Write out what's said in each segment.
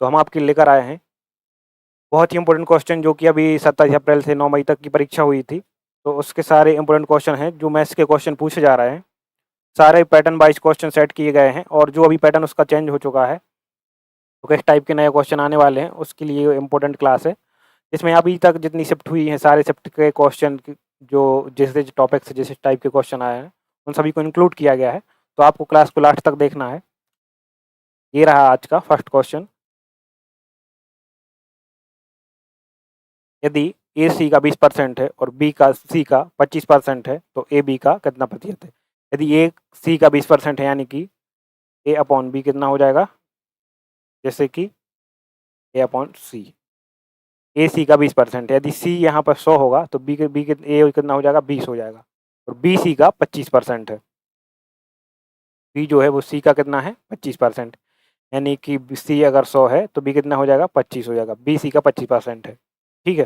तो हम आपके लिए लेकर आए हैं बहुत ही इंपॉर्टेंट क्वेश्चन, जो कि अभी 27 अप्रैल से 9 मई तक की परीक्षा हुई थी। तो उसके सारे इंपॉर्टेंट क्वेश्चन हैं, जो मैथ्स के क्वेश्चन पूछे जा रहे हैं। सारे पैटर्न वाइज क्वेश्चन सेट किए गए हैं, और जो अभी पैटर्न उसका चेंज हो चुका है, तो किस टाइप के नए क्वेश्चन आने वाले हैं उसके लिए इंपॉर्टेंट क्लास है। इसमें अभी तक जितनी शिफ्ट हुई हैं, सारे शिफ्ट के क्वेश्चन जो जिस टॉपिक से जिस टाइप के क्वेश्चन आए हैं, उन सभी को इंक्लूड किया गया है। तो आपको क्लास को लास्ट तक देखना है। ये रहा आज का फर्स्ट क्वेश्चन। यदि ए सी का 20% है और बी का सी का 25% है, तो ए बी का कितना प्रतिशत है? यदि ए सी का 20% है, यानी कि ए अपॉन बी कितना हो जाएगा? जैसे कि ए अपॉन सी। ए सी का 20% है, यदि सी यहाँ पर 100 होगा तो बी के ए कितना हो जाएगा? 20 हो जाएगा। और बी सी का 25% है। बी जो है वो सी का कितना है? 25%। यानी कि सी अगर 100 है तो बी कितना हो जाएगा? 25 हो जाएगा। बी सी का 25% है। ठीक है,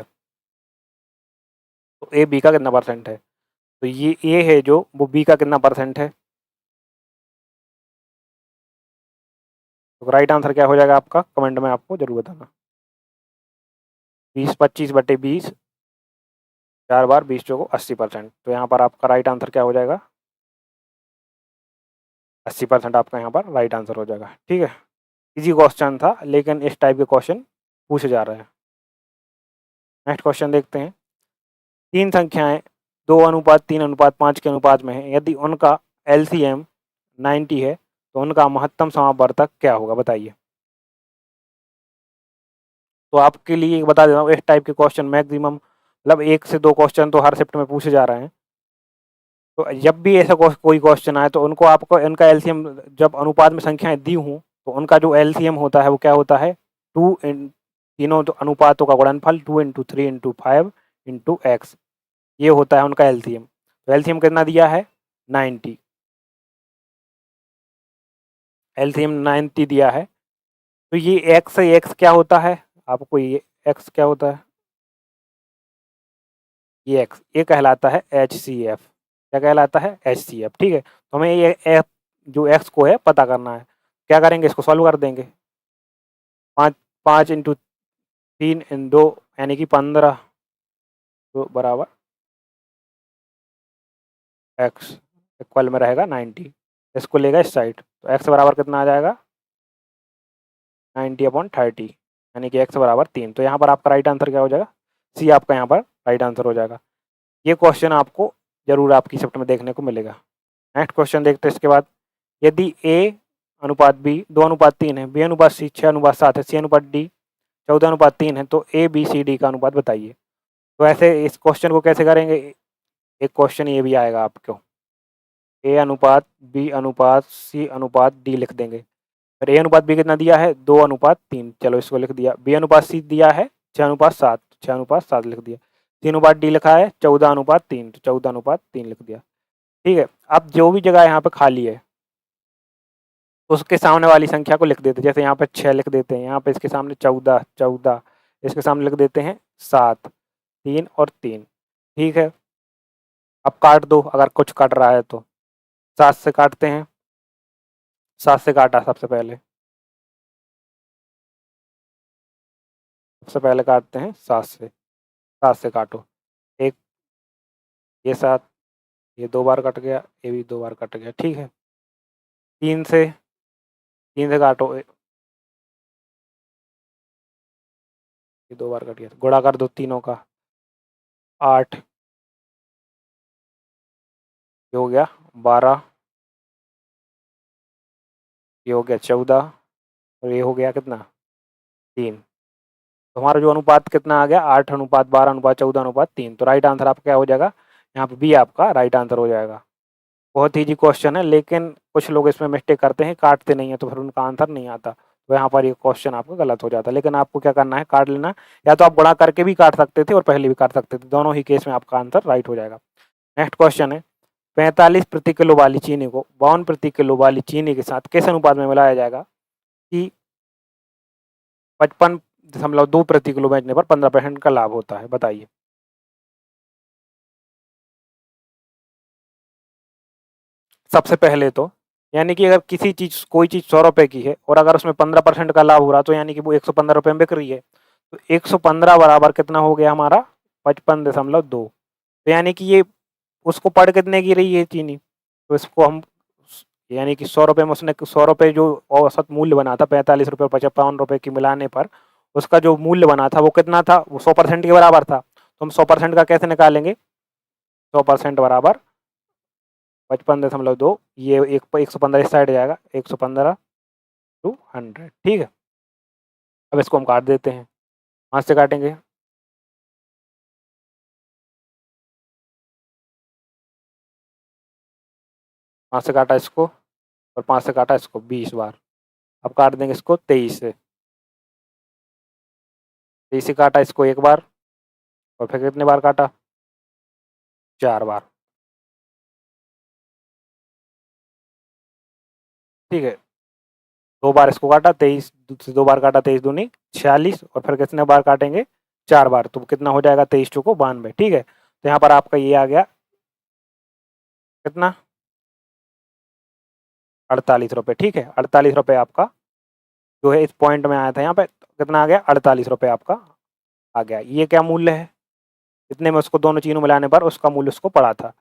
तो ए बी का कितना परसेंट है? तो ये ए है जो वो बी का कितना परसेंट है? तो राइट आंसर क्या हो जाएगा आपका? कमेंट में आपको जरूर बताना। 20 25/20, 4 बार 20 चौको 80%। तो यहाँ पर आपका राइट आंसर क्या हो जाएगा? 80% आपका यहाँ पर राइट आंसर हो जाएगा। ठीक है, इजी क्वेश्चन था, लेकिन इस टाइप के क्वेश्चन पूछे जा रहे हैं। नेक्स्ट क्वेश्चन देखते हैं। तीन संख्याएं 2:3:5 के अनुपात में है, यदि उनका एलसीएम 90 है तो उनका महत्तम समापवर्तक क्या होगा? बताइए। तो आपके लिए बता देता हूँ, इस टाइप के क्वेश्चन मैक्सिमम मतलब 1 से 2 क्वेश्चन तो हर शिफ्ट में पूछे जा रहे हैं। तो जब भी ऐसा कोई क्वेश्चन आए तो उनको आपको इनका एलसीएम, जब अनुपात में संख्याएं दी हों तो उनका जो एलसीएम होता है वो क्या होता है? 2 इन तीनों तो अनुपातों का गुणनफल 2 × 3 × 5 × x, ये होता है उनका एलसीएम। तो एलसीएम कितना दिया है? 90। एलसीएम 90 दिया है। तो ये एक्स क्या होता है? आपको ये एक्स क्या होता है? ये एक्स ये कहलाता है HCF। क्या कहलाता है? HCF। ठीक है, तो हमें ये एफ जो एक्स को है पता करना है। क्या करेंगे? इसको सॉल्व कर देंगे। 5 × 3 × 2 यानी कि 15 तो बराबर एक्स इक्वल में रहेगा 90। इसको लेगा इस साइड, तो एक्स बराबर कितना आ जाएगा? 90/30, यानी कि एक्स बराबर 3। तो यहाँ पर आपका राइट आंसर क्या हो जाएगा? सी आपका यहाँ पर राइट आंसर हो जाएगा। ये क्वेश्चन आपको जरूर आपकी शिफ्ट में देखने को मिलेगा। नेक्स्ट क्वेश्चन देखते हैं इसके बाद। यदि ए अनुपात बी 2:3 है, बी अनुपात सी 6:7 है, सी अनुपात डी 14:3 है, तो ए बी सी डी का अनुपात बताइए। तो ऐसे इस क्वेश्चन को कैसे करेंगे? एक क्वेश्चन ये भी आएगा आपको, ए अनुपात बी अनुपात सी अनुपात डी लिख देंगे। फिर ए अनुपात बी कितना दिया है? 2:3, चलो इसको लिख दिया। बी अनुपात सी दिया है 6:7, 6:7 लिख दिया। सी अनुपात डी लिखा है 14:3, तो 14:3 लिख दिया। ठीक है, अब जो भी जगह यहाँ पे खाली है उसके सामने वाली संख्या को लिख देते हैं। जैसे यहाँ पे 6 लिख देते हैं, यहाँ पे इसके सामने 14, 14, इसके सामने लिख देते हैं 7, 3 और 3। ठीक है, अब काट दो, अगर कुछ कट रहा है तो 7 से काटते हैं। 7 से काटा सबसे पहले काटते हैं 7 से। 7 से काटो, एक ये 7, ये 2 बार कट गया, ये भी 2 बार कट गया। ठीक है, 3 से काटो, ये 2 बार कट गया, गुणा कर दो तीनों का, 8, ये हो गया 12, ये हो गया 14 और ये हो गया कितना? 3। तो हमारा जो अनुपात कितना आ गया? 8:12:14:3। तो राइट आंसर आपका क्या हो जाएगा? यहाँ पे बी आपका राइट आंसर हो जाएगा। बहुत ईजी क्वेश्चन है, लेकिन कुछ लोग इसमें मिस्टेक करते हैं, काटते नहीं है, तो फिर उनका आंसर नहीं आता। तो यहाँ पर ये क्वेश्चन आपका गलत हो जाता है। लेकिन आपको क्या करना है? काट लेना। या तो आप गुणा करके भी काट सकते थे और पहले भी काट सकते थे, दोनों ही केस में आपका आंसर राइट हो जाएगा। नेक्स्ट क्वेश्चन है, 45 प्रति किलो वाली चीनी को 52 प्रति किलो वाली चीनी के साथ किस अनुपात में मिलाया जाएगा कि 55.2 प्रति किलो बेचने पर 15% का लाभ होता है? बताइए। सबसे पहले तो यानी कि अगर किसी चीज़ कोई चीज़ 100 रुपये की है और अगर उसमें 15% का लाभ हो रहा तो यानी कि वो 115 रुपये में बिक रही है। तो 115 बराबर कितना हो गया हमारा 55.2। तो यानी कि ये उसको पड़ कितने की रही है चीनी, तो इसको हम यानी कि 100 रुपये में उसने 100 रुपये जो औसत मूल्य बना था 45 रुपये 55 रुपये की मिलाने पर उसका जो मूल्य बना था वो कितना था, वो 100% के बराबर था। तो हम 100% का कैसे निकालेंगे, 100% बराबर 55.2, ये 115 इस साइड जाएगा 115 टू 100, ठीक है। अब इसको हम काट देते हैं, हाथ से काटेंगे, 5 से काटा इसको और 5 से काटा इसको 20 बार। अब काट देंगे इसको 23 से, 23 से काटा इसको एक बार और फिर कितने बार काटा, 4 बार, ठीक है। 2 बार इसको काटा 23 से 2 बार काटा 23 दूनी 46 और फिर कितने बार काटेंगे, 4 बार, तो कितना हो जाएगा 23 चौको 92, ठीक है। तो यहाँ पर आपका ये आ गया कितना 48 रुपये, ठीक है। 48 रुपये आपका जो है इस पॉइंट में आया था, यहाँ पे कितना आ गया 48 रुपये आपका आ गया। ये क्या मूल्य है, इतने में उसको दोनों चीज़ों मिलाने पर उसका मूल्य उसको पड़ा था।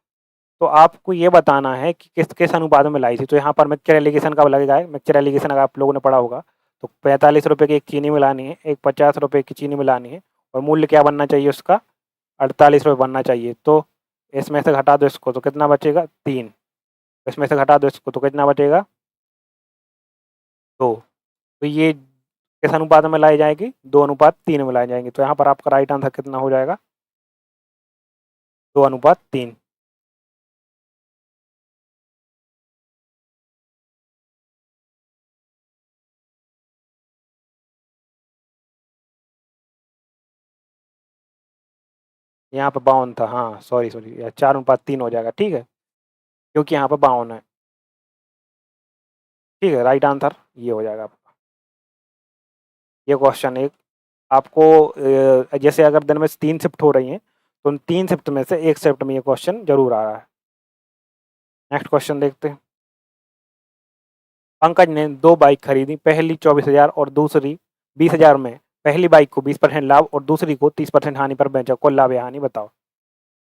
तो आपको ये बताना है कि किस किस अनुपात में मिलाई थी। तो यहाँ पर मिक्सचर एलिगेशन का लगेगा, मिक्सचर एलिगेशन अगर आप लोगों ने पढ़ा होगा तो 45 रुपये की एक चीनी मिलानी है, एक 50 रुपये की चीनी मिलानी है और मूल्य क्या बनना चाहिए उसका 48 रुपये बनना चाहिए। तो इसमें से घटा दो इसको तो कितना बचेगा 3, इसमें से घटा दो इसको तो कितना बचेगा 2। तो ये किस अनुपात में मिलाई जाएगी, 2:3 मिलाई जाएंगी। तो यहाँ पर आपका राइट आंसर कितना हो जाएगा 2:3। यहाँ पर 52 था, हाँ सॉरी सॉरी, 4:3 हो जाएगा, ठीक है, क्योंकि यहाँ पर 52 है, ठीक है। राइट आंसर ये हो जाएगा आपका। ये क्वेश्चन एक आपको जैसे अगर दिन में 3 शिफ्ट हो रही हैं तो उन 3 शिफ्ट में से एक शिफ्ट में ये क्वेश्चन जरूर आ रहा है। नेक्स्ट क्वेश्चन देखते हैं। पंकज ने 2 बाइक खरीदी, पहली 24,000 और दूसरी 20,000 में। पहली बाइक को 20% लाभ और दूसरी को 30% हानि पर बेचा, कुल लाभ या हानि बताओ।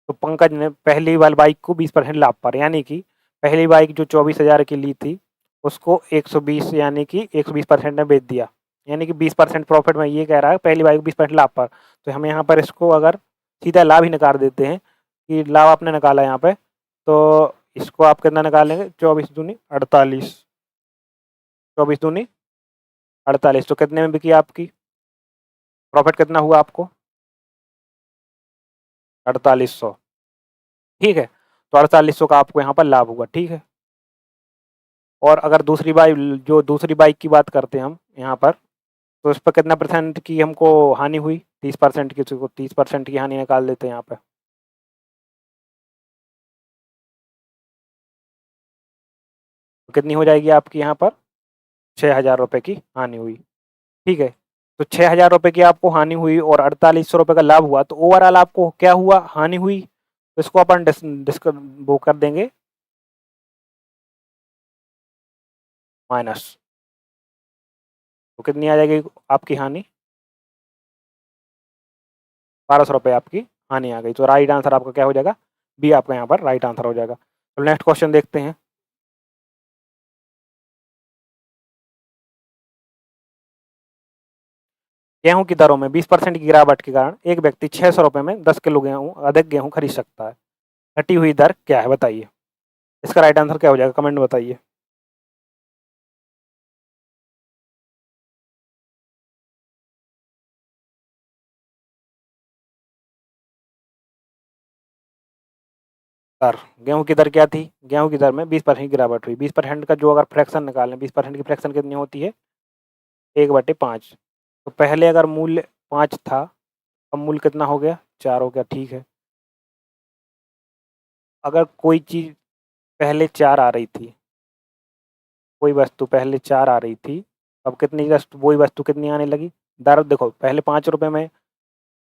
तो पंकज ने पहली वाली बाइक को 20% लाभ पर, यानी कि पहली बाइक जो 24,000 की ली थी उसको 120 यानी कि 120% में बेच दिया, यानी कि 20% प्रॉफिट में ये कह रहा है पहली बाइक 20% लाभ पर। तो हम यहाँ पर इसको अगर सीधा लाभ ही निकाल देते हैं कि लाभ आपने निकाला यहाँ पे, तो इसको आप कितना निकालेंगे 24 दूनी 48, 24 दूनी 48, तो कितने में बिकी आपकी, प्रॉफिट कितना हुआ आपको 4800, ठीक है। तो 4800 का आपको यहाँ पर लाभ हुआ, ठीक है। और अगर दूसरी बाइक की बात करते हैं हम यहाँ पर, तो इस पर कितना परसेंट की हमको हानि हुई, 30% की, तो 30% की हानि निकाल देते हैं यहाँ पे। तो कितनी हो जाएगी आपकी यहाँ पर 6,000 रुपये की हानि हुई, ठीक है। तो 6,000 रुपये की आपको हानि हुई और 4800 रुपये का लाभ हुआ, तो ओवरऑल आपको क्या हुआ, हानि हुई। तो इसको अपन वो कर देंगे माइनस, तो कितनी आ जाएगी आपकी हानि 1200 रुपये आपकी हानि आ गई। तो राइट आंसर आपका क्या हो जाएगा, बी आपका यहाँ पर राइट आंसर हो जाएगा। तो नेक्स्ट क्वेश्चन देखते हैं। गेहूं की दरों में 20% की गिरावट के कारण एक व्यक्ति 600 रुपये में 10 किलो गेहूं अधिक गेहूं खरीद सकता है। घटी हुई दर क्या है बताइए। इसका राइट आंसर क्या हो जाएगा, कमेंट में बताइए। दर, गेहूं की दर क्या थी, गेहूं की दर में 20% की गिरावट हुई। 20% का जो अगर फ्रैक्शन निकालें, 20% की फ्रैक्शन कितनी होती है 1/5। तो पहले अगर मूल्य 5 था, अब मूल्य कितना हो गया 4 हो गया, ठीक है। अगर कोई चीज़ पहले 4 आ रही थी, कोई वस्तु पहले 4 आ रही थी, अब कितनी वस्तु, वही वस्तु कितनी आने लगी, दर देखो पहले 5 रुपये में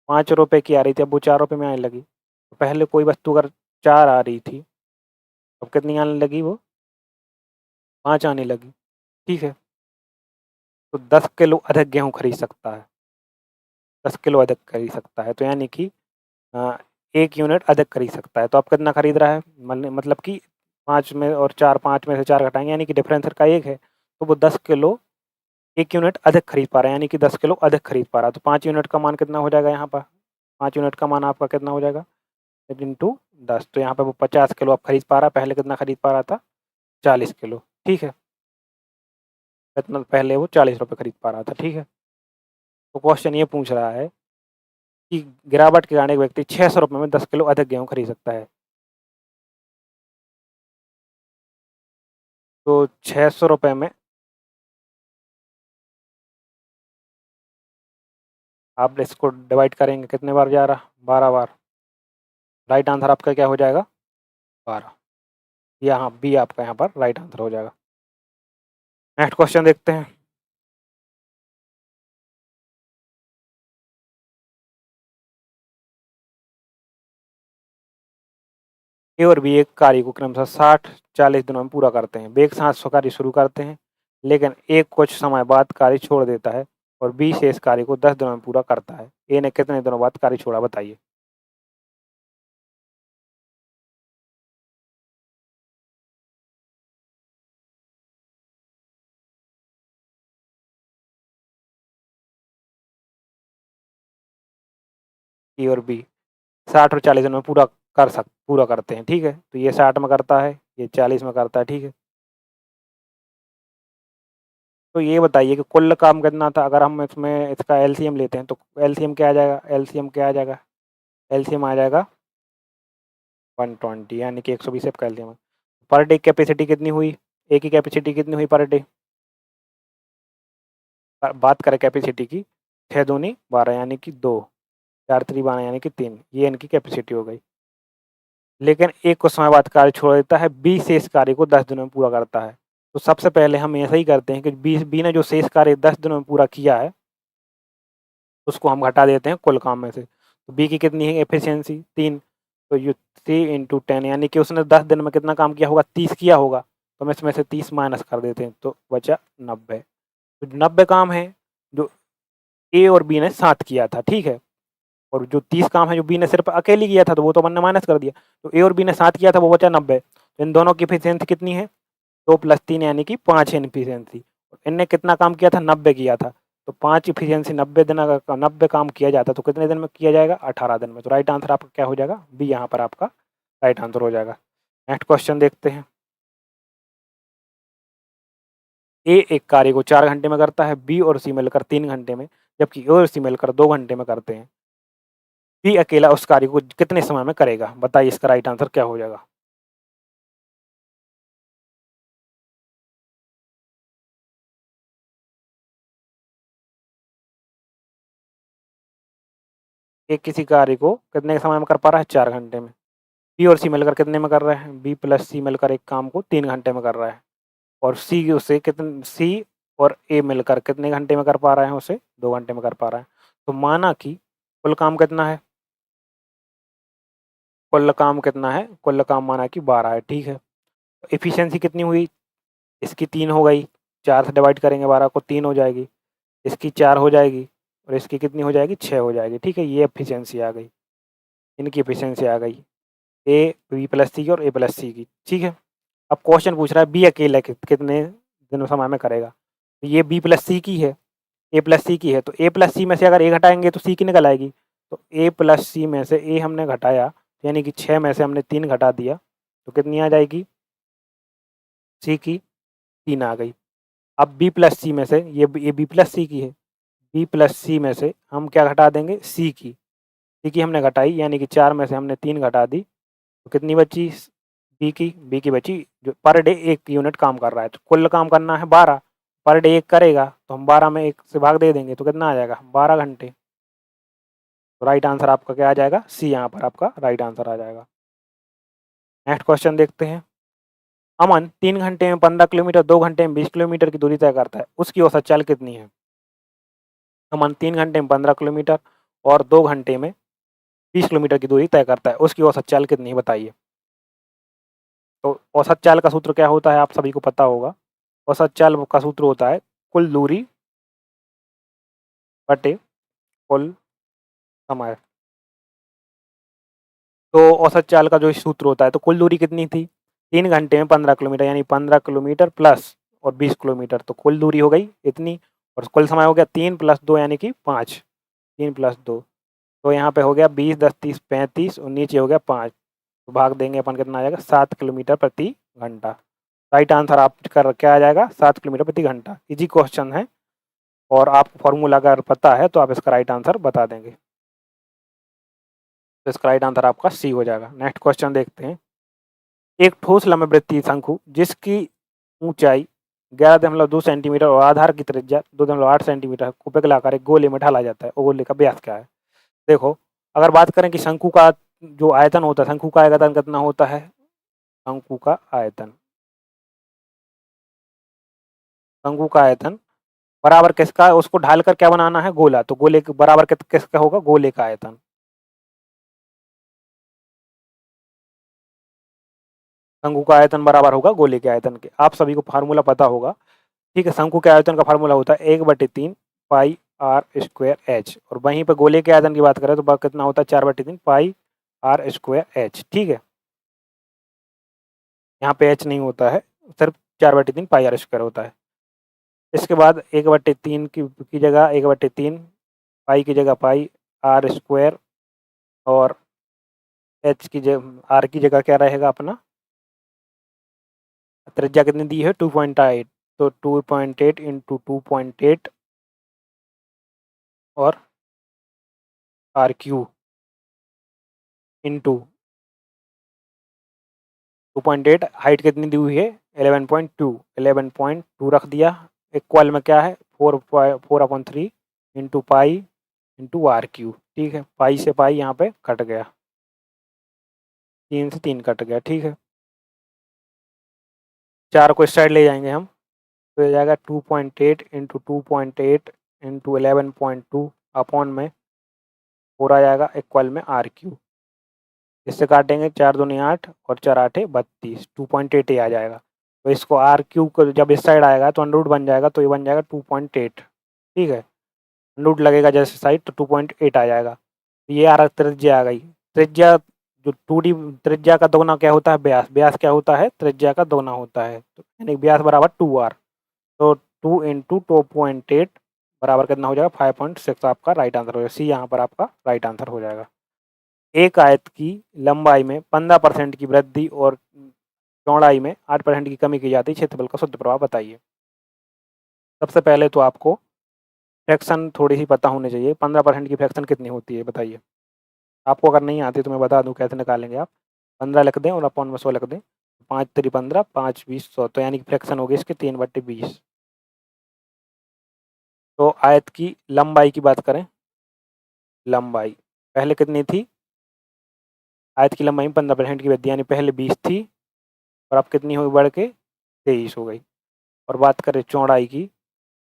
5 रुपये की आ रही थी, अब वो 4 रुपये में आने लगी। तो पहले कोई वस्तु अगर 4 आ रही थी, अब कितनी आने लगी वो 5 आने लगी, ठीक है। तो 10 किलो अधिक गेहूँ खरीद सकता है, 10 किलो अधिक खरीद सकता है, तो यानी कि 1 यूनिट अधिक खरीद सकता है। तो अब कितना खरीद रहा है? मतलब कि 5 में और 4 5 में से 4 घटाएँगे यानी कि डिफरेंस का 1 है, तो वो 10 किलो 1 यूनिट अधिक खरीद पा रहा है, यानी कि 10 किलो अधिक खरीद पा रहा है। तो 5 यूनिट का मान कितना हो जाएगा यहाँ पर? 5 यूनिट का मान आपका कितना हो जाएगा? इंटू 10, तो यहाँ पे वो 50 किलो अब खरीद पा रहा है, पहले कितना खरीद पा रहा था? 40 किलो, ठीक है। इतना पहले वो 40 रुपये खरीद पा रहा था, ठीक है। तो क्वेश्चन ये पूछ रहा है कि गिरावट के कारण एक व्यक्ति 600 रुपये में 10 किलो अधिक गेहूँ खरीद सकता है। तो 600 रुपये में आप इसको डिवाइड करेंगे कितने बार जा रहा? 12 बार। राइट आंसर आपका क्या हो जाएगा? 12। यहाँ बी आपका यहाँ पर राइट आंसर हो जाएगा। नेक्स्ट क्वेश्चन देखते हैं। ए और बी एक कार्य को क्रमशः 60-40 दिनों में पूरा करते हैं। वे एक साथ कार्य शुरू करते हैं, लेकिन एक कुछ समय बाद कार्य छोड़ देता है और बी शेष कार्य को 10 दिनों में पूरा करता है। ए ने कितने दिनों बाद कार्य छोड़ा, बताइए। ए और बी 60 और 40 दिनों में पूरा करते हैं, ठीक है। तो ये 60 में करता है, ये 40 में करता है, ठीक है। तो ये बताइए कि कुल काम कितना था? अगर हम इसमें इसका एलसीएम लेते हैं तो एलसीएम क्या आ जाएगा? एलसीएम क्या आ जाएगा? एलसीएम आ जाएगा 120, यानी कि 120 आपका एलसीएम है। पर डे कैपेसिटी कितनी हुई? ए की कैपेसिटी कितनी हुई पर डे? बात करें कैपेसिटी की, 6 दूनी 12 यानी कि 2, 4 3 12 यानी कि 3, ये इनकी कैपेसिटी हो गई। लेकिन एक कुछ समय बाद कार्य छोड़ देता है, बी शेष कार्य को 10 दिनों में पूरा करता है। तो सबसे पहले हम ऐसा ही करते हैं कि बी ने जो शेष कार्य 10 दिनों में पूरा किया है, उसको हम घटा देते हैं कुल काम में से। तो बी की कितनी है एफिशिएंसी? 3, तो ये 3 इंटू 10 यानी कि उसने 10 दिन में कितना काम किया होगा? 30 किया होगा। तो हम इसमें से 30 माइनस कर देते हैं, तो बचा 90। तो 90 काम है जो ए और बी ने साथ किया था, ठीक है। और जो 30 काम है जो बी ने सिर्फ अकेले किया था, तो वो तो हमने माइनस कर दिया। तो ए और बी ने साथ किया था, वो बचा 90। तो इन दोनों की एफिशिएंसी कितनी है? 2 + 3 यानी कि 5 है एफिशिएंसी। इनने कितना काम किया था? 90 किया था। तो 5 एफिशिएंसी 90 दिन, अगर 90 काम किया जाता तो कितने दिन में किया जाएगा? 18 दिन में। तो राइट आंसर आपका क्या हो जाएगा? बी यहाँ पर आपका राइट आंसर हो जाएगा। नेक्स्ट क्वेश्चन देखते हैं। ए एक कार्य को 4 घंटे में करता है, बी और सी मिलकर 3 घंटे में, जबकि ए और सी मिलकर 2 घंटे में करते हैं। बी अकेला उस कार्य को कितने समय में करेगा? बताइए इसका राइट आंसर क्या हो जाएगा? ए किसी कार्य को कितने समय में कर पा रहा है? 4 घंटे में। बी और सी मिलकर कितने में कर रहे हैं? बी प्लस सी मिलकर एक काम को 3 घंटे में कर रहा है। और सी उसे कितने, सी और ए मिलकर कितने घंटे में कर पा रहे हैं? उसे 2 घंटे में कर पा रहा है। तो माना कि कुल काम कितना है? कुल काम कितना है? कुल काम माना कि 12 है, ठीक है। एफिशिएंसी कितनी हुई? इसकी 3 हो गई, 4 से डिवाइड करेंगे 12 को, 3 हो जाएगी। इसकी 4 हो जाएगी और इसकी कितनी हो जाएगी? 6 हो जाएगी, ठीक है। ये एफिशिएंसी आ गई, इनकी एफिशिएंसी आ गई, ए बी प्लस सी की और ए प्लस सी की, ठीक है। अब क्वेश्चन पूछ रहा है बी अकेले कितने दिनों समय में करेगा? तो ये बी प्लस सी की है, ए प्लस सी की है, तो ए प्लस सी में से अगर ए घटाएंगे तो सी की निकल आएगी। तो ए प्लस सी में से ए हमने घटाया, यानी कि 6 में से हमने 3 घटा दिया, तो कितनी आ जाएगी? सी की 3 आ गई। अब बी प्लस सी में से ये बी प्लस सी की है, बी प्लस सी में से हम क्या घटा देंगे? सी की। सी की हमने घटाई, यानी कि 4 में से हमने 3 घटा दी, तो कितनी बची? बी की बची, जो पर डे 1 यूनिट काम कर रहा है। तो कुल काम करना है 12, पर डे 1 करेगा, तो हम 12 में 1 से भाग दे देंगे, तो कितना आ जाएगा? 12 घंटे। तो राइट आंसर आपका क्या आ जाएगा? सी यहाँ पर आपका राइट आंसर आ जाएगा। नेक्स्ट क्वेश्चन देखते हैं। अमन 3 घंटे में 15 किलोमीटर, 2 घंटे में 20 किलोमीटर की दूरी तय करता है, उसकी औसत चाल कितनी है? अमन 3 घंटे में 15 किलोमीटर और 2 घंटे में 20 किलोमीटर की दूरी तय करता है, उसकी औसत चाल कितनी है, बताइए। तो औसत चाल का सूत्र क्या होता है? आप सभी को पता होगा। औसत चाल का सूत्र होता है कुल दूरी बटे कुल समय। तो औसत चाल का जो सूत्र होता है, तो कुल दूरी कितनी थी? 3 घंटे में 15 किलोमीटर, यानी 15 किलोमीटर प्लस और 20 किलोमीटर, तो कुल दूरी हो गई इतनी। और कुल समय हो गया 3 + 2 यानी कि 5, 3 + 2, तो यहाँ पे हो गया 20, 10, 30, 35 और नीचे हो गया 5, तो भाग देंगे अपन, कितना आ जाएगा? 7 किलोमीटर प्रति घंटा। राइट आंसर आप कर क्या आ जाएगा? 7 किलोमीटर प्रति घंटा। इजी क्वेश्चन है, और आपको फॉर्मूला अगर पता है तो आप इसका राइट आंसर बता देंगे। तो इसका राइट आंसर आपका सी हो जाएगा। नेक्स्ट क्वेश्चन देखते हैं। एक ठोस लंबवृत्तीय शंकु जिसकी ऊंचाई 11.2 सेंटीमीटर और आधार की त्रिज्या 2.8 सेंटीमीटर को पिघलाकर एक गोले में ढाला जाता है, वो गोले का व्यास क्या है? देखो, अगर बात करें कि शंकु का जो आयतन होता है, शंकु का आयतन कितना होता है? शंकु का आयतन, शंकु का आयतन बराबर किसका है? उसको ढालकर क्या बनाना है? गोला। तो गोले के बराबर किसका होगा? गोले का आयतन। शंकु का आयतन बराबर होगा गोले के आयतन के। आप सभी को फार्मूला पता होगा, ठीक है। शंकु के आयतन का फार्मूला होता है 1/3 पाई आर स्क्वायर एच, और वहीं पर गोले के आयतन की बात करें तो कितना होता है? 4/3 पाई आर स्क्वायर एच, ठीक है। यहाँ पे एच नहीं होता है, सिर्फ 4/3 पाई आर स्क्वायर होता है। इसके बाद 1/3 की जगह 1/3, पाई की जगह पाई, आर स्क्वायर, और एच की जगह, आर की जगह क्या रहेगा अपना? त्रिज्या कितनी दी है? 2.8, तो 2.8 इंटू 2.8 और आर क्यू इंटू 2.8, हाइट कितनी दी हुई है? 11.2, 11.2 रख दिया। इक्वल में क्या है? 4/3 into pi into r cube, ठीक है। पाई से पाई यहाँ पे कट गया, 3 से 3 कट गया, ठीक है। 4 को इस साइड ले जाएंगे हम, तो हो जाएगा 2.8 इंटू 2.8 इंटू 11.2 अपॉन में 4 आ जाएगा, इक्वल में आर क्यू। इससे काटेंगे 4 दूनी 8 और 4 8 32, 2.8 ही आ जाएगा। तो इसको आर क्यू को जब इस साइड आएगा तो अंडर रूट बन जाएगा, तो ये बन जाएगा 2.8, ठीक है। अंडर रूट लगेगा जैसे साइड, तो 2.8 आ जाएगा। ये आ रहा, त्रिज्या आ गई। त्रिज्या जो 2D त्रिज्या का दोगुना क्या होता है? व्यास। व्यास क्या होता है? त्रिज्या का दोगुना होता है, तो यानी व्यास बराबर 2r, तो 2 इंटू 2.8 बराबर कितना हो जाएगा? 5.6 आपका राइट आंसर हो जाएगा। सी यहाँ पर आपका राइट आंसर हो जाएगा। एक आयत की लंबाई में 15% की वृद्धि और चौड़ाई में 8% की कमी की जाती है, क्षेत्रफल का शुद्ध प्रभाव बताइए। सबसे पहले तो आपको फ्रैक्शन थोड़ी सी पता होनी चाहिए। 15% की फ्रैक्शन कितनी होती है बताइए। आपको अगर नहीं आती तो मैं बता दूं कैसे निकालेंगे आप। 15 लिख दें और अपॉन में 100 लिख दें, 5 3 15, 5 20 100, तो यानी कि फ्रैक्शन होगी इसके 3/20। तो आयत की लंबाई की बात करें, लंबाई पहले कितनी थी? आयत की लंबाई में 15% की वृद्धि, यानी पहले 20 थी और अब कितनी हुई? बढ़ के 23 हो गई। और बात करें चौड़ाई की,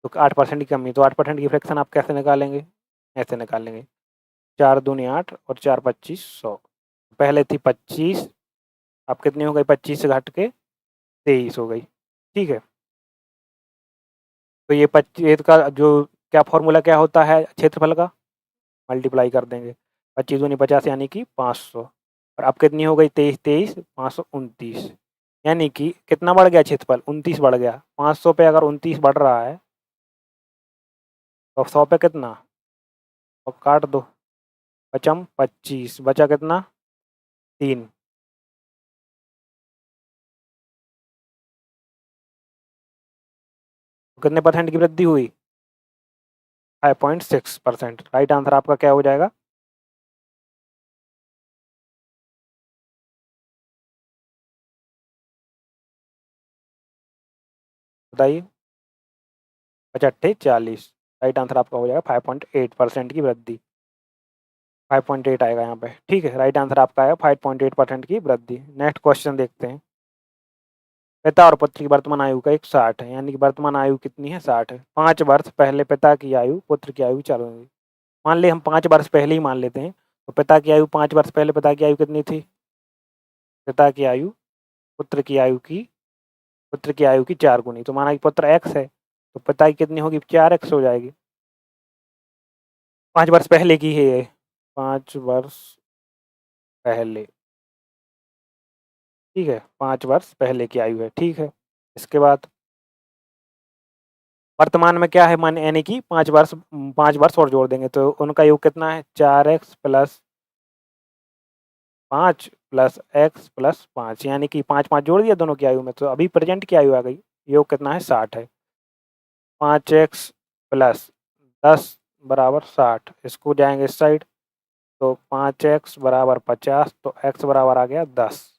तो 8% की कमी, तो 8% की फ्रैक्शन आप कैसे निकालेंगे? ऐसे निकालेंगे, 4 दूनी 8 और 4 25 100। पहले थी 25, अब कितनी हो गई? 25 से घट के 23 हो गई, ठीक है। तो ये 25 का जो क्या फॉर्मूला क्या होता है क्षेत्रफल का? मल्टीप्लाई कर देंगे, 25 दूनी 50 यानी कि 500, और अब कितनी हो गई? 23 23 529, यानी कि कितना बढ़ गया क्षेत्रफल? 29 बढ़ गया। 500 पे अगर 29 बढ़ रहा है तो 100 पे कितना? अब काट दो, पचम 25, बचा कितना? 3। कितने परसेंट की वृद्धि हुई? 5.6%। राइट आंसर आपका क्या हो जाएगा? बताइए। 55 40। राइट आंसर आपका हो जाएगा 5.8% की वृद्धि। 5.8 आएगा यहाँ पे, ठीक है। राइट आंसर आपका आएगा 5.8% की वृद्धि। नेक्स्ट क्वेश्चन देखते हैं। पिता और पुत्र की वर्तमान आयु का एक 60 है, यानी कि वर्तमान आयु कितनी है? 60 है। 5 वर्ष पहले पिता की आयु पुत्र की आयु चालू होगी। मान ले हम 5 वर्ष पहले ही मान लेते हैं, तो पिता की आयु 5 वर्ष पहले पिता की आयु कितनी थी? पिता की आयु पुत्र की आयु की पुत्र की आयु की 4 गुनी। तो माना कि पुत्र x है तो पिता की कितनी होगी, 4x हो जाएगी। 5 वर्ष पहले की है ये, 5 वर्ष पहले, ठीक है, 5 वर्ष पहले की आयु है, ठीक है। इसके बाद वर्तमान में क्या है, मान यानी कि 5 वर्ष और जोड़ देंगे तो उनका योग कितना है, 4x plus 5 plus x plus 5, यानी कि 5 जोड़ दिया दोनों की आयु में, तो अभी प्रेजेंट की आयु आ गई। योग कितना है, 60 है। 5x प्लस 10 बराबर 60, इसको जाएंगे इस साइड तो 5x बराबर 50, तो x बराबर आ गया 10।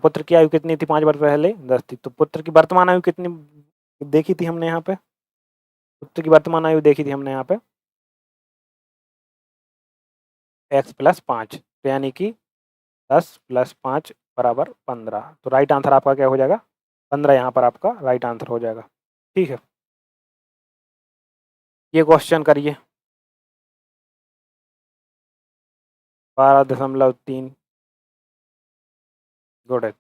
पुत्र की आयु कितनी थी 5 वर्ष पहले, 10 थी। तो पुत्र की वर्तमान आयु कितनी देखी थी हमने यहाँ पे, पुत्र की वर्तमान आयु देखी थी हमने यहाँ पे x प्लस 5, तो यानी कि 10 प्लस 5 बराबर 15। तो राइट आंसर आपका क्या हो जाएगा, 15 यहाँ पर आपका राइट आंसर हो जाएगा, ठीक है। ये क्वेश्चन करिए, 12.3, गुड है।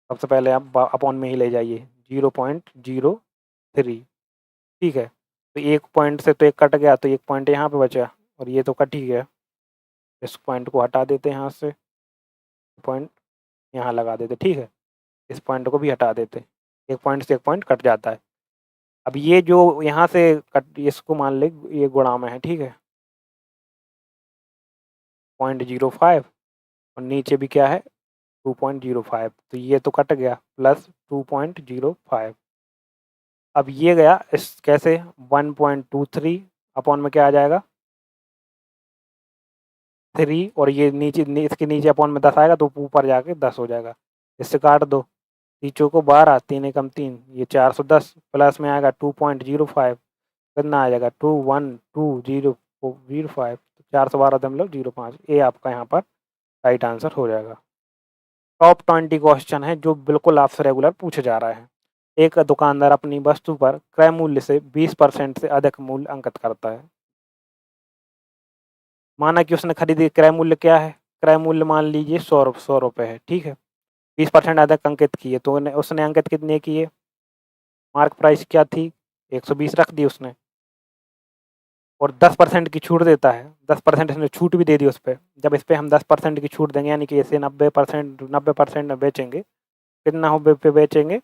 सबसे पहले आप अपॉन में ही ले जाइए, 0.03, ठीक है। तो एक पॉइंट से तो एक कट गया, तो एक पॉइंट यहाँ पे बचा और ये तो कट ही गया। इस पॉइंट को हटा देते हैं यहाँ से, पॉइंट यहाँ लगा देते, ठीक है। इस पॉइंट को भी हटा देते, एक पॉइंट से एक पॉइंट कट जाता है। अब ये जो यहाँ से कट, इसको मान ले ये गुणा में है, ठीक है, 0.05 और नीचे भी क्या है 2.05, तो ये तो कट गया, प्लस 2.05। अब ये गया इस कैसे 1.23 अपॉन में क्या आ जाएगा 3, और ये नीचे इसके नीचे अपॉन में 10 आएगा तो ऊपर जाके 10 हो जाएगा। इससे काट दो, तीचों को 12, 3 एकम 3, ये 410 प्लस में आएगा 2.05, कितना आ जाएगा 21205, 412.05। ये आपका यहाँ पर राइट आंसर हो जाएगा। टॉप 20 क्वेश्चन है जो बिल्कुल आपसे रेगुलर पूछे जा रहा है। एक दुकानदार अपनी वस्तु पर क्रय मूल्य से 20% से अधिक मूल्य अंकित करता है। माना कि उसने खरीदी, क्रय मूल्य क्या है, क्रय मूल्य मान लीजिए 100 रुपये है, ठीक है। 20% अधिक अंकित किए तो उसने अंकित कितने किए, मार्क प्राइस क्या थी 120 रख दी उसने, और 10% की छूट देता है, 10% इसने छूट भी दे दी उस पर। जब इस पर हम 10% की छूट देंगे यानी कि इसे 90% में बेचेंगे, कितना हो पे बेचेंगे,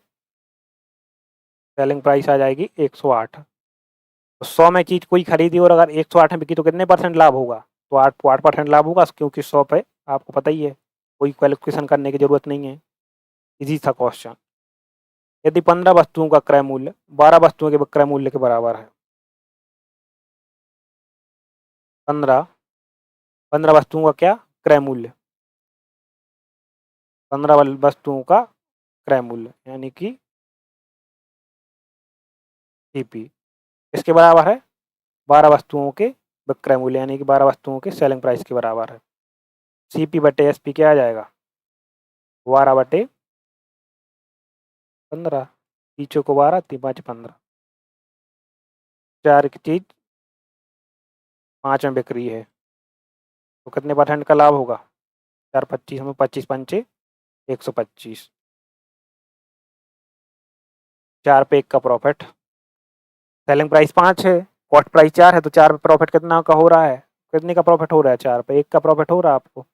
सेलिंग प्राइस आ जाएगी 108। तो 100 में चीज़ कोई खरीदी और अगर 108 में बिकी तो कितने परसेंट लाभ होगा, तो 8% लाभ होगा, क्योंकि 100 पे आपको पता ही है कोई कैलकुलेशन करने की ज़रूरत नहीं है, इजी था क्वेश्चन। यदि 15 वस्तुओं का क्रय मूल्य 12 वस्तुओं के क्रय मूल्य के बराबर है, 15 वस्तुओं का क्या क्रय मूल्य, 15 वस्तुओं का क्रय मूल्य यानी कि सीपी, इसके बराबर है 12 वस्तुओं के विक्रय मूल्य यानी कि 12 वस्तुओं के सेलिंग प्राइस के बराबर है। सीपी बटे एसपी क्या आ जाएगा 12 बटे 15, पीछे को 12, 3 5 15, 4 की चीज़ 5 में बिक रही है तो कितने परसेंट का लाभ होगा, 4 25 में 25 पंचे 125, 4 पे 1 का प्रॉफिट, सेलिंग प्राइस 5 है, कॉस्ट प्राइस 4 है, तो 4 पे प्रॉफिट कितना का हो रहा है, कितने का प्रॉफिट हो रहा है, 4 पे 1 का प्रॉफिट हो रहा है आपको।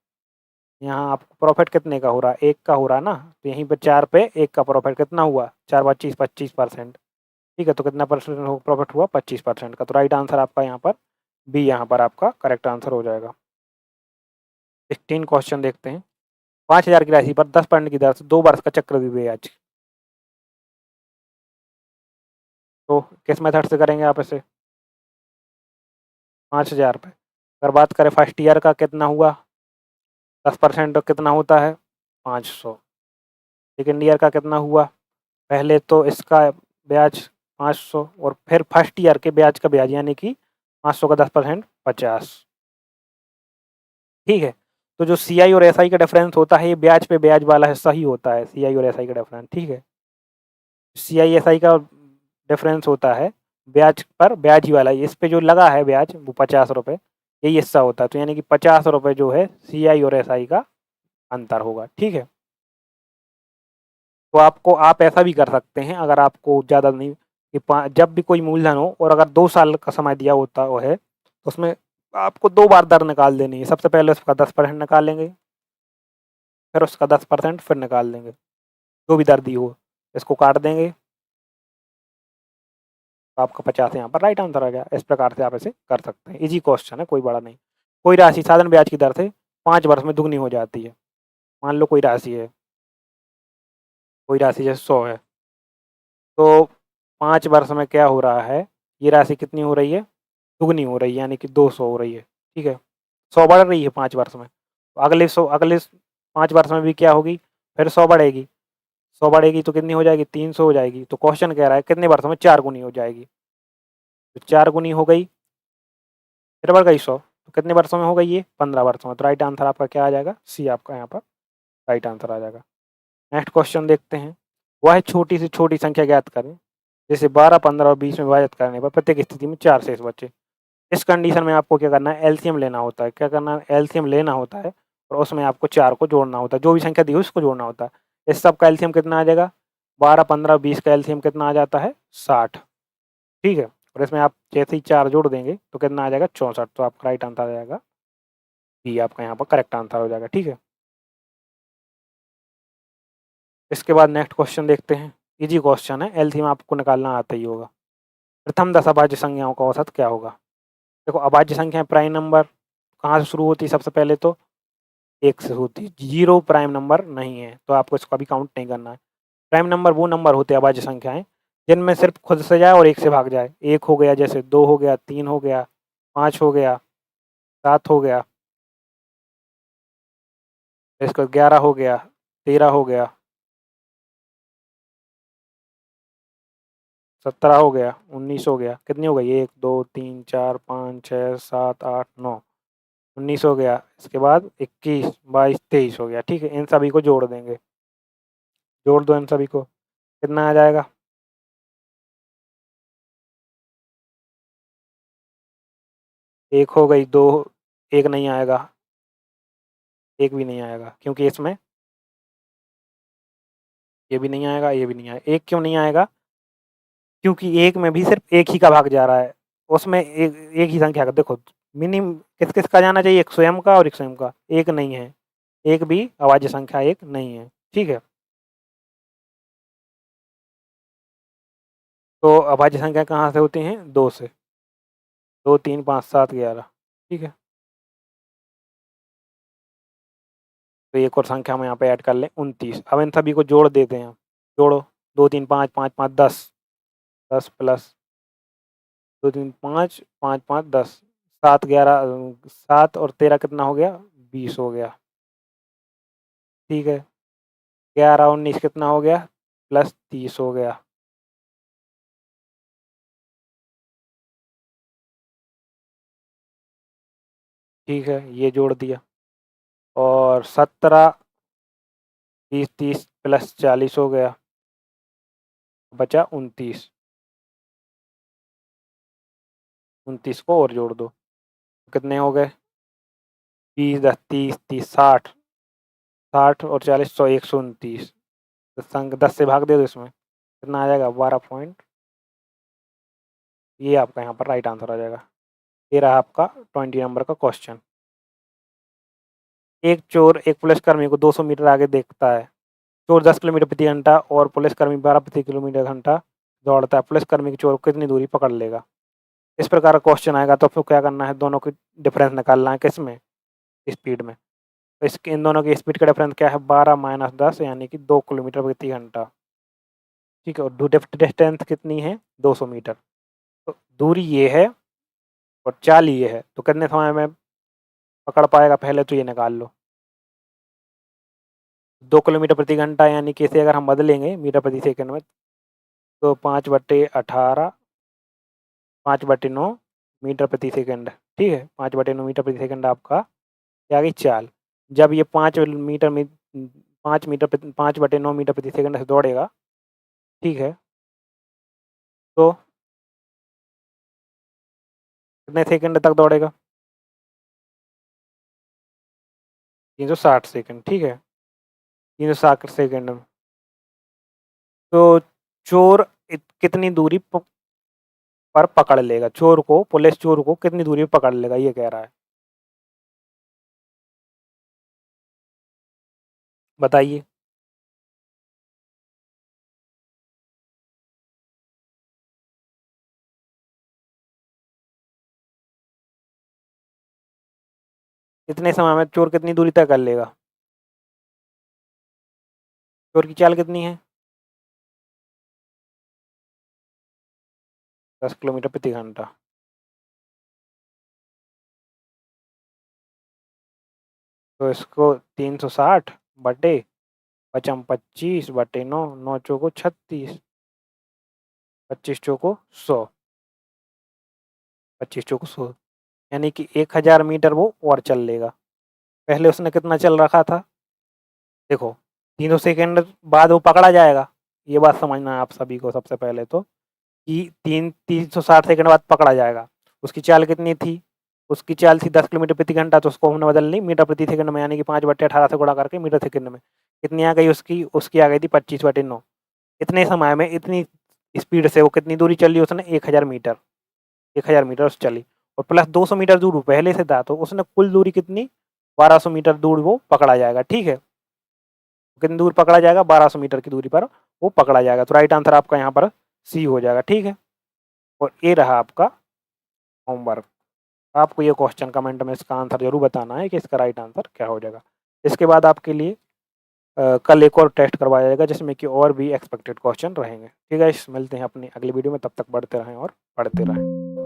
यहाँ आपको प्रॉफिट कितने का हो रहा है, 1 का हो रहा है ना, तो यहीं पे 4 पे 1 का प्रॉफिट कितना हुआ 4 25%, ठीक है। तो कितना परसेंट प्रॉफिट हुआ 25% का। तो राइट आंसर आपका यहाँ पर बी, यहाँ पर आपका करेक्ट आंसर हो जाएगा। 16 क्वेश्चन देखते हैं। 5000 की राशि पर 10% की दर से 2 वर्ष का चक्रवृद्धि ब्याज, तो किस मेथड से करेंगे आप इसे, 5000 पे अगर बात करें फर्स्ट ईयर का कितना हुआ, 10% कितना होता है 500, सेकेंड ईयर का कितना हुआ, पहले तो इसका ब्याज 500 और फिर फर्स्ट ईयर के ब्याज का ब्याज यानी कि 500 का 10% 50, ठीक है। तो जो CI और SI का डिफरेंस होता है ये ब्याज पे ब्याज वाला हिस्सा ही होता है, CI और SI का डिफरेंस, ठीक है। CI SI का डिफरेंस होता है ब्याज पर ब्याज ही वाला, इस पे जो लगा है ब्याज वो 50 रुपये, यही हिस्सा होता है। तो यानी कि 50 रुपये जो है CI और SI का अंतर होगा। ठीक है, तो आप ऐसा भी कर सकते हैं, अगर आपको ज़्यादा नहीं कि जब भी कोई मूलधन हो और अगर 2 साल का समय दिया होता वो है, तो उसमें आपको 2 बार दर निकाल देनी है। सबसे पहले उसका 10% निकालेंगे, फिर उसका 10% फिर निकाल देंगे, जो भी दर दी हो, इसको काट देंगे, तो आपका 50 यहाँ पर राइट आंसर आ गया। इस प्रकार से आप इसे कर सकते हैं। इजी क्वेश्चन है, कोई बड़ा नहीं। कोई राशि साधारण ब्याज की दर से 5 वर्ष में दुगनी हो जाती है। मान लो कोई राशि जैसे 100 है, तो 5 वर्ष में क्या हो रहा है, ये राशि कितनी हो रही है, दुगनी हो रही है, यानी कि 200 हो रही है। ठीक है, 100 बढ़ रही है 5 वर्ष में, तो अगले 5 वर्ष में भी क्या होगी, फिर 100 बढ़ेगी। 100 बढ़ेगी तो कितनी हो जाएगी, 300 हो जाएगी। तो क्वेश्चन कह रहा है कितने वर्षों में 4 गुनी हो जाएगी, तो 4 गुनी हो गई, फिर बढ़ गई 100, तो कितने वर्षों में हो गई ये, 15 वर्षों में। तो राइट आंसर आपका क्या आ जाएगा, सी आपका यहाँ पर राइट आंसर आ जाएगा। नेक्स्ट क्वेश्चन देखते हैं। वह छोटी से छोटी संख्या ज्ञात करें जैसे 12, 15 और 20 में विभाजित करने पर प्रत्येक स्थिति में 4 शेष बचे। इस कंडीशन में आपको क्या करना है, एलसीएम लेना होता है। क्या करना है, एलसीएम लेना होता है और उसमें आपको 4 को जोड़ना होता है, जो भी संख्या दी हो उसको जोड़ना होता है। इस सब का एलसीएम कितना आ जाएगा, 12, 15, 20 का एलसीएम कितना आ जाता है, 60। ठीक है, और इसमें आप जैसे ही 4 जोड़ देंगे तो कितना आ जाएगा, 64। तो आपका राइट आंसर आ जाएगा बी, आपका यहाँ पर करेक्ट आंसर हो जाएगा। ठीक है, इसके बाद नेक्स्ट क्वेश्चन देखते हैं। इजी क्वेश्चन है, एलसीएम आपको निकालना आता ही होगा। प्रथम 10 अभाज्य संख्याओं का औसत क्या होगा। देखो, अभाज्य संख्या प्राइम नंबर कहाँ से शुरू होती है, सबसे पहले तो 1 से होती है। 0 प्राइम नंबर नहीं है, तो आपको इसको अभी काउंट नहीं करना है। प्राइम नंबर वो नंबर होते हैं अभाज्य संख्याएं जिनमें सिर्फ खुद से जाए और 1 से भाग जाए। 1 हो गया, जैसे 2 हो गया, 3 हो गया, 5 हो गया, 7 हो गया, इसका 11 हो गया, 13 हो गया, 17 हो गया, 19 हो गया। कितनी हो गई, 1, 2, 3, 4, 5, 6, 7, 8, 9, 19 हो गया। इसके बाद 21, 22, 23 हो गया। ठीक है, इन सभी को जोड़ देंगे, जोड़ दो इन सभी को, कितना आ जाएगा, 1 हो गई, 2, 1 नहीं आएगा, 1 भी नहीं आएगा, क्योंकि इसमें ये भी नहीं आएगा, ये भी नहीं आएगा। 1 क्यों नहीं आएगा, क्योंकि 1 में भी सिर्फ 1 ही का भाग जा रहा है, उसमें एक ही संख्या का। देखो, मिनिमम किस किस का जाना चाहिए, एक स्वयं का और एक स्वयं का, एक नहीं है, एक भी अभाज्य संख्या एक नहीं है। ठीक है, तो अभाज्य संख्या कहाँ से होती हैं, 2 से। 2, 3, 5, 7, 11। ठीक है, तो एक और संख्या हम यहाँ पे ऐड कर लें, 29। अब इन सभी को जोड़ देते हैं, जोड़ो, 2, 3, 5, 5, 5, 10, 10 प्लस 2, 3, 5, 5, 5, 10, 7, 11, 7 और 13 कितना हो गया, 20 हो गया। ठीक है, 11, 19 कितना हो गया, प्लस 30 हो गया। ठीक है, ये जोड़ दिया, और 17, 20, 30 प्लस 40 हो गया, बचा 29। 29 को और जोड़ दो, कितने हो गए, 20, 10, 30, 30, 60, 60 और 40, 100, 129। संग 10 से भाग दे दो, इसमें कितना आ जाएगा, 12 पॉइंट। ये आपका यहाँ पर राइट आंसर आ जाएगा। ये रहा आपका 20 नंबर का क्वेश्चन। एक चोर एक पुलिसकर्मी को 200 मीटर आगे देखता है। चोर 10 किलोमीटर प्रति घंटा और पुलिसकर्मी 12 प्रति किलोमीटर घंटा दौड़ता है। पुलिसकर्मी की चोर को कितनी दूरी पकड़ लेगा। इस प्रकार का क्वेश्चन आएगा तो आपको क्या करना है, दोनों की डिफरेंस निकालना है, किसमें, स्पीड में। तो इसके इन दोनों की स्पीड का डिफरेंस क्या है, 12 माइनस 10, यानी कि 2 किलोमीटर प्रति घंटा। ठीक है, और डिस्टेंस कितनी है, 200 मीटर। तो दूरी ये है और चाल ये है, तो कितने समय में पकड़ पाएगा, पहले तो ये निकाल लो। 2 किलोमीटर प्रति घंटा यानी कि इसे अगर हम बदलेंगे मीटर प्रति सेकंड में, तो 5/18, 5/9 मीटर प्रति सेकंड। ठीक है, 5/9 मीटर प्रति सेकंड आपका क्या, आ गई चाल। जब ये 5 मीटर में 5/9 मीटर प्रति सेकंड से दौड़ेगा, ठीक है, तो कितने सेकंड तक दौड़ेगा, 360 सेकंड, ठीक है। 360 सेकंड में तो चोर कितनी दूरी पर पकड़ लेगा? चोर को, पुलिस चोर को कितनी दूरी पर पकड़ लेगा, ये कह रहा है। बताइए। कितने समय में चोर कितनी दूरी तय कर लेगा? चोर की चाल कितनी है? 10 किलोमीटर प्रति घंटा। तो इसको 360 बटे पचम 25 बटे 9, 9 चौको 36, 25 चौको 100, 25 चौको 100, यानी कि 1000 मीटर वो और चल लेगा। पहले उसने कितना चल रखा था? देखो, 300 सेकंड बाद वो पकड़ा जाएगा। ये बात समझना है आप सभी को सबसे पहले तो, कि 360 सेकंड बाद पकड़ा जाएगा। उसकी चाल कितनी थी? उसकी चाल थी 10 किलोमीटर प्रति घंटा, तो उसको हमने बदल ली मीटर प्रति सेकंड में, यानी कि 5/18 से गुणा करके मीटर सेकंड में कितनी आ गई उसकी? उसकी आ गई थी 25/9। इतने समय में इतनी स्पीड से वो कितनी दूरी चली उसने? 1000 मीटर। 1000 मीटर उस चली, और प्लस 200 मीटर दूर वो पहले से था, तो उसने कुल दूरी कितनी? 1200 मीटर दूर वो पकड़ा जाएगा, ठीक है। कितनी दूर पकड़ा जाएगा? 1200 मीटर की दूरी पर वो पकड़ा जाएगा। तो राइट आंसर आपका यहाँ पर सी हो जाएगा, ठीक है। और ये रहा आपका होमवर्क। आपको ये क्वेश्चन कमेंट में इसका आंसर जरूर बताना है कि इसका राइट आंसर क्या हो जाएगा। इसके बाद आपके लिए कल एक और टेस्ट करवाया जाएगा, जिसमें कि और भी एक्सपेक्टेड क्वेश्चन रहेंगे, ठीक है। मिलते हैं अपनी अगली वीडियो में, तब तक बढ़ते रहें और पढ़ते रहें।